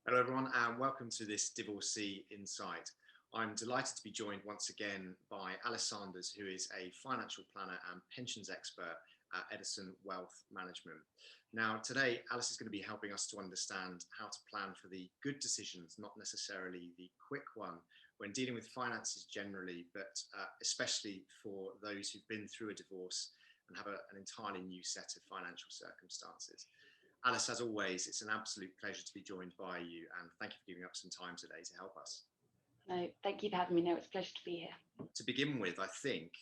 Hello everyone and welcome to this Divorcee Insight. I'm delighted to be joined once again by Alice Sanders, who is a financial planner and pensions expert at Edison Wealth Management. Now today Alice is going to be helping us to understand how to plan for the good decisions, not necessarily the quick one, when dealing with finances generally, but especially for those who've been through a divorce and have an entirely new set of financial circumstances. Alice, as always, it's an absolute pleasure to be joined by you, and thank you for giving up some time today to help us. No, thank you for having me. No, it's a pleasure to be here. To begin with, I think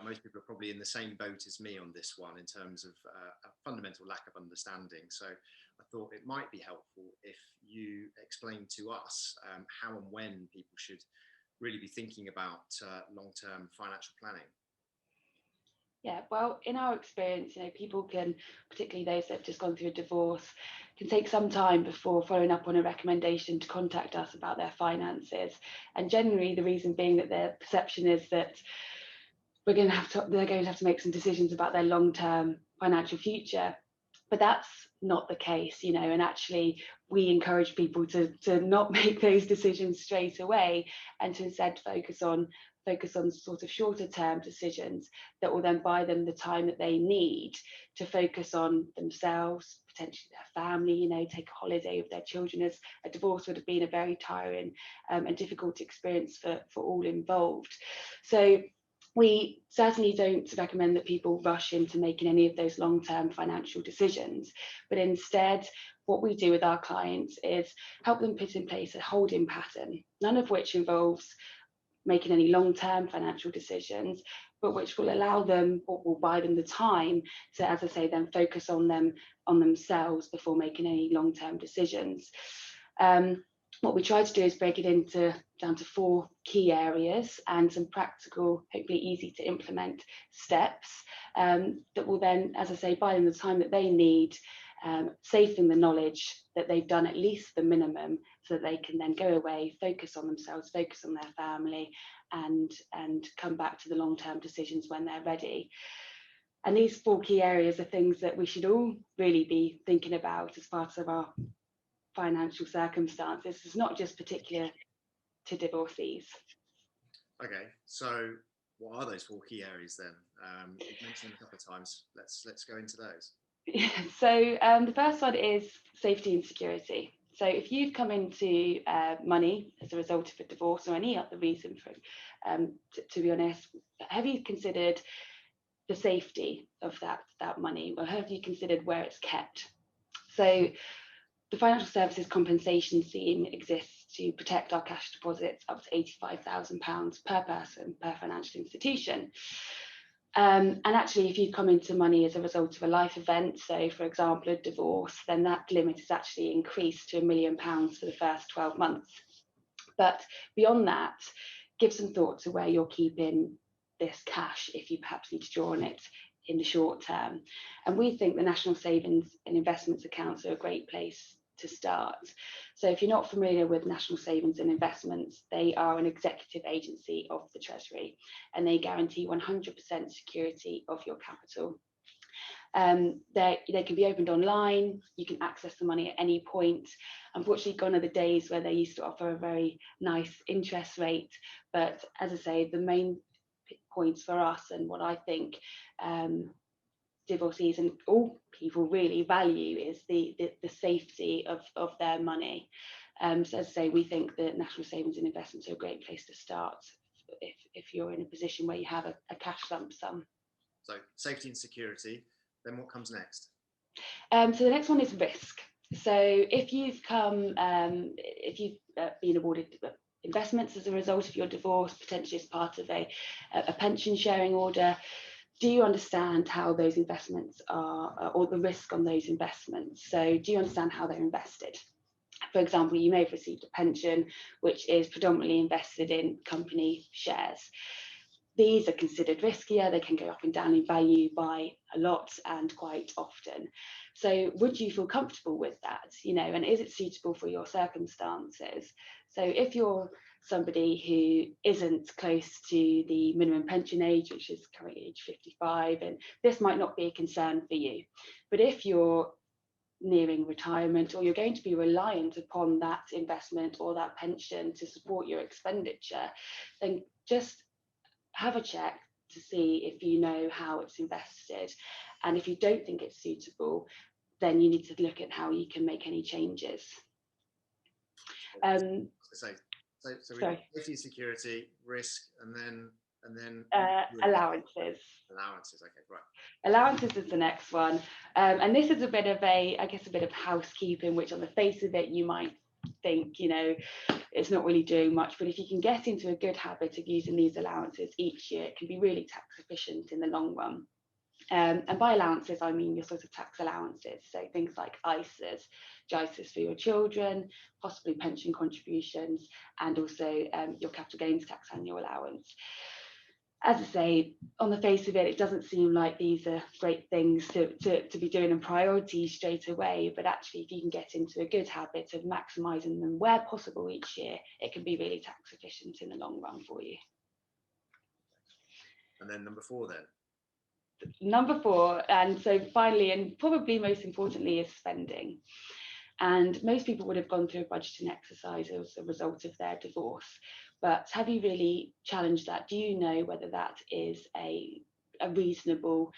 most people are probably in the same boat as me on this one in terms of a fundamental lack of understanding. So I thought it might be helpful if you explain to us how and when people should really be thinking about long-term financial planning. Yeah, well, in our experience, people can, particularly those that have just gone through a divorce, can take some time before following up on a recommendation to contact us about their finances. And generally, the reason being that their perception is that they're going to have to make some decisions about their long-term financial future. But that's not the case, and actually we encourage people to not make those decisions straight away and to instead focus on sort of shorter term decisions that will then buy them the time that they need to focus on themselves, potentially their family, take a holiday with their children, as a divorce would have been a very tiring and difficult experience for all involved. So we certainly don't recommend that people rush into making any of those long-term financial decisions, but instead what we do with our clients is help them put in place a holding pattern, none of which involves making any long-term financial decisions, but which will allow them, or will buy them the time to, as I say, then focus on themselves before making any long-term decisions. What we try to do is break it down to 4 key areas and some practical, hopefully easy to implement steps that will then, as I say, buy them the time that they need, safe in the knowledge that they've done at least the minimum, so that they can then go away, focus on themselves, focus on their family, and come back to the long-term decisions when they're ready. And these 4 key areas are things that we should all really be thinking about as part of our financial circumstances. It's not just particular to divorcees. Okay, so what are those 4 key areas then? You've mentioned them a couple of times. Let's go into those. So the first one is safety and security. So if you've come into money as a result of a divorce or any other reason for it, to be honest, have you considered the safety of that money, or have you considered where it's kept? So the Financial Services Compensation Scheme exists to protect our cash deposits up to £85,000 per person per financial institution. And actually, if you've come into money as a result of a life event, so for example, a divorce, then that limit is actually increased to £1 million for the first 12 months. But beyond that, give some thought to where you're keeping this cash if you perhaps need to draw on it in the short term. And we think the National Savings and Investments accounts are a great place to start. So if you're not familiar with National Savings and Investments, they are an executive agency of the Treasury, and they guarantee 100% security of your capital. They can be opened online. You can access the money at any point. Unfortunately, gone are the days where they used to offer a very nice interest rate. But as I say, the main points for us, and what I think divorcees and all people really value, is the safety of their money. So as I say, we think that National Savings and Investments are a great place to start if you're in a position where you have a cash lump sum. So safety and security, then what comes next? So the next one is risk. So if you've been awarded investments as a result of your divorce, potentially as part of a pension sharing order, do you understand how those investments are, or the risk on those investments? So do you understand how they're invested? For example, you may have received a pension which is predominantly invested in company shares. These are considered riskier. They can go up and down in value by a lot and quite often. So would you feel comfortable with that? And is it suitable for your circumstances? So if you're somebody who isn't close to the minimum pension age, which is currently age 55, and this might not be a concern for you. But if you're nearing retirement, or you're going to be reliant upon that investment or that pension to support your expenditure, then just have a check to see if you know how it's invested. And if you don't think it's suitable, then you need to look at how you can make any changes. So we've got Sorry. safety and security, risk, and then Allowances. Allowances. Okay, right. Allowances is the next one. And this is a bit of a bit of housekeeping, which on the face of it, you might think, it's not really doing much. But if you can get into a good habit of using these allowances each year, it can be really tax efficient in the long run. And by allowances, I mean your sort of tax allowances. So things like ISAs, JISAs for your children, possibly pension contributions, and also your capital gains tax annual allowance. As I say, on the face of it, it doesn't seem like these are great things to be doing in priority straight away. But actually, if you can get into a good habit of maximising them where possible each year, it can be really tax efficient in the long run for you. And then number 4 then? Number 4, and so finally, and probably most importantly, is spending. And most people would have gone through a budgeting exercise as a result of their divorce. But have you really challenged that? Do you know whether that is a reasonable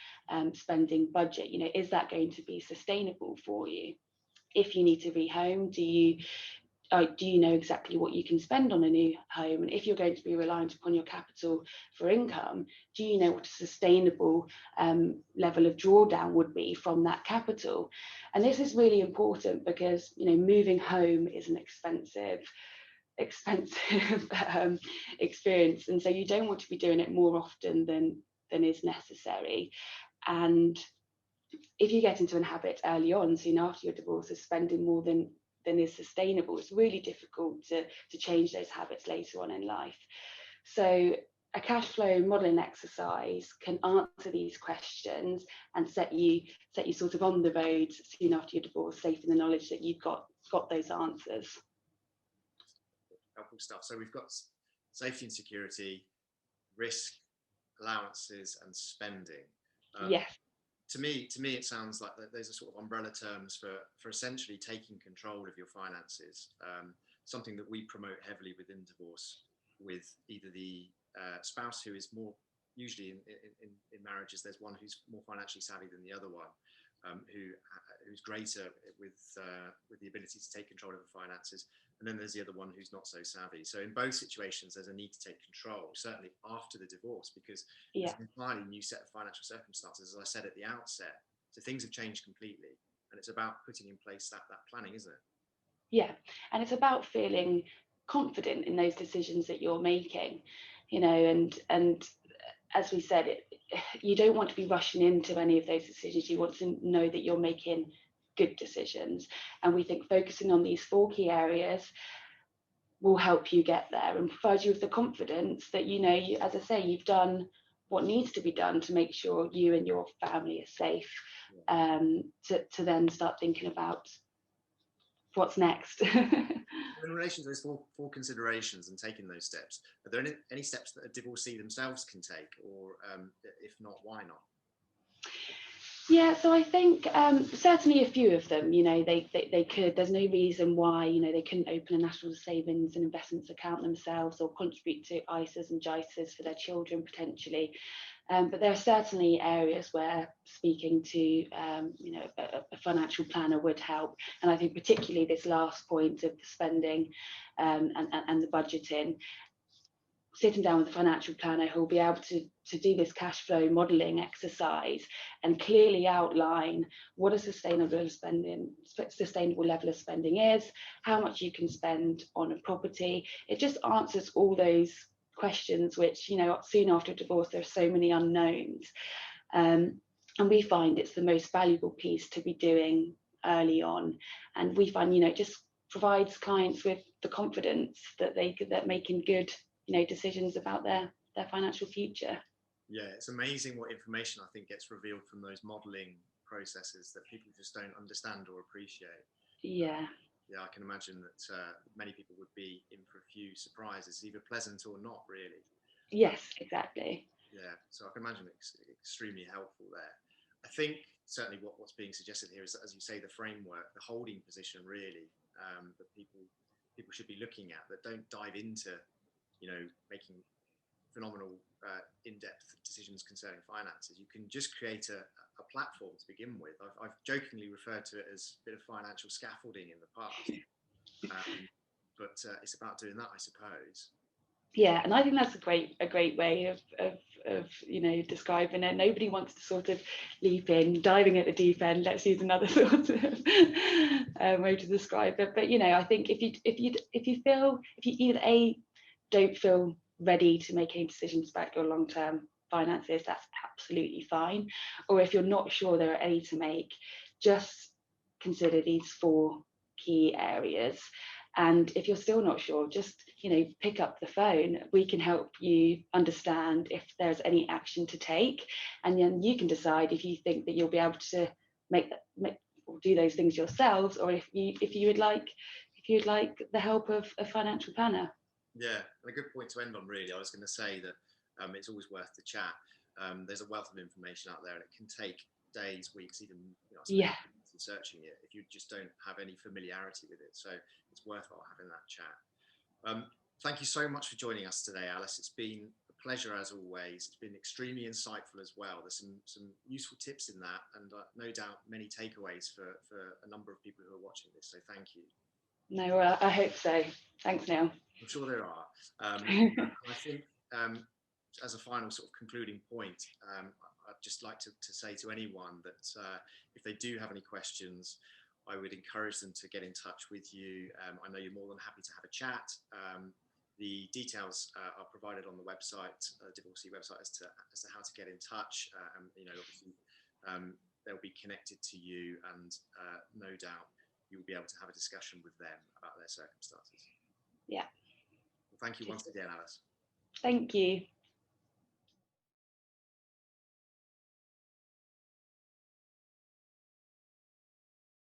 spending budget? Is that going to be sustainable for you? If you need to rehome, do you know exactly what you can spend on a new home? And if you're going to be reliant upon your capital for income, do you know what a sustainable level of drawdown would be from that capital? And this is really important because moving home is an expensive experience, and so you don't want to be doing it more often than is necessary. And if you get into a habit early on, soon after your divorce, of spending more than is sustainable, it's really difficult to change those habits later on in life. So a cash flow modelling exercise can answer these questions and set you sort of on the road soon after your divorce, safe in the knowledge that you've got those answers. Helpful stuff. So we've got safety and security, risk, allowances, and spending. Yes. To me, it sounds like those are sort of umbrella terms for essentially taking control of your finances. Something that we promote heavily within divorce, with either the spouse who is more, usually in marriages, there's one who's more financially savvy than the other one, who's greater with the ability to take control of the finances. And then there's the other one who's not so savvy. So in both situations, there's a need to take control, certainly after the divorce, because it's an entirely new set of financial circumstances, as I said at the outset. So things have changed completely. And it's about putting in place that planning, isn't it? Yeah. And it's about feeling confident in those decisions that you're making, and as we said, you don't want to be rushing into any of those decisions. You want to know that you're making good decisions. And we think focusing on these 4 key areas will help you get there and provide you with the confidence that, as I say, you've done what needs to be done to make sure you and your family are safe, to then start thinking about what's next. In relation to those four considerations and taking those steps, are there any steps that a divorcee themselves can take, or if not, why not? Yeah, so I think certainly a few of them, they could. There's no reason why, they couldn't open a national savings and investments account themselves, or contribute to ISAs and JISAs for their children potentially. But there are certainly areas where speaking to a financial planner would help. And I think particularly this last point of the spending and the budgeting, sitting down with a financial planner who will be able to do this cash flow modelling exercise and clearly outline what a sustainable level of spending is, how much you can spend on a property. It just answers all those questions which, soon after divorce, there are so many unknowns. And we find it's the most valuable piece to be doing early on. And we find, it just provides clients with the confidence that they're making good decisions about their financial future. Yeah, it's amazing what information I think gets revealed from those modelling processes that people just don't understand or appreciate. Yeah. Yeah, I can imagine that many people would be in for a few surprises, either pleasant or not, really. Yes, exactly. Yeah, so I can imagine it's extremely helpful there. I think certainly what's being suggested here is, as you say, the framework, the holding position, really, that people should be looking at, that don't dive into, making phenomenal in-depth decisions concerning finances. You can just create a platform to begin with. I've jokingly referred to it as a bit of financial scaffolding in the past, but it's about doing that, I suppose. Yeah, and I think that's a great way of describing it. Nobody wants to sort of leap in, diving at the deep end. Let's use another sort of way to describe it. But I think if you either A, don't feel ready to make any decisions about your long-term finances, that's absolutely fine. Or if you're not sure there are any to make, just consider these 4 key areas. And if you're still not sure, just pick up the phone. We can help you understand if there's any action to take, and then you can decide if you think that you'll be able to make or do those things yourselves, or if you would like the help of a financial planner. Yeah, and a good point to end on, really. I was going to say that it's always worth the chat. There's a wealth of information out there, and it can take days, weeks, even searching it if you just don't have any familiarity with it. So it's worthwhile having that chat. Thank you so much for joining us today, Alice. It's been a pleasure as always. It's been extremely insightful as well. There's some useful tips in that, and no doubt many takeaways for a number of people who are watching this. So thank you. No, I hope so. Thanks, Neil. I'm sure there are. I think as a final sort of concluding point, I'd just like to say to anyone that if they do have any questions, I would encourage them to get in touch with you. I know you're more than happy to have a chat. The details are provided on the website, Divorcee website, as to how to get in touch. Obviously, they'll be connected to you, and no doubt you'll be able to have a discussion with them about their circumstances. Yeah. Well, thank you once again, Alice. Thank you.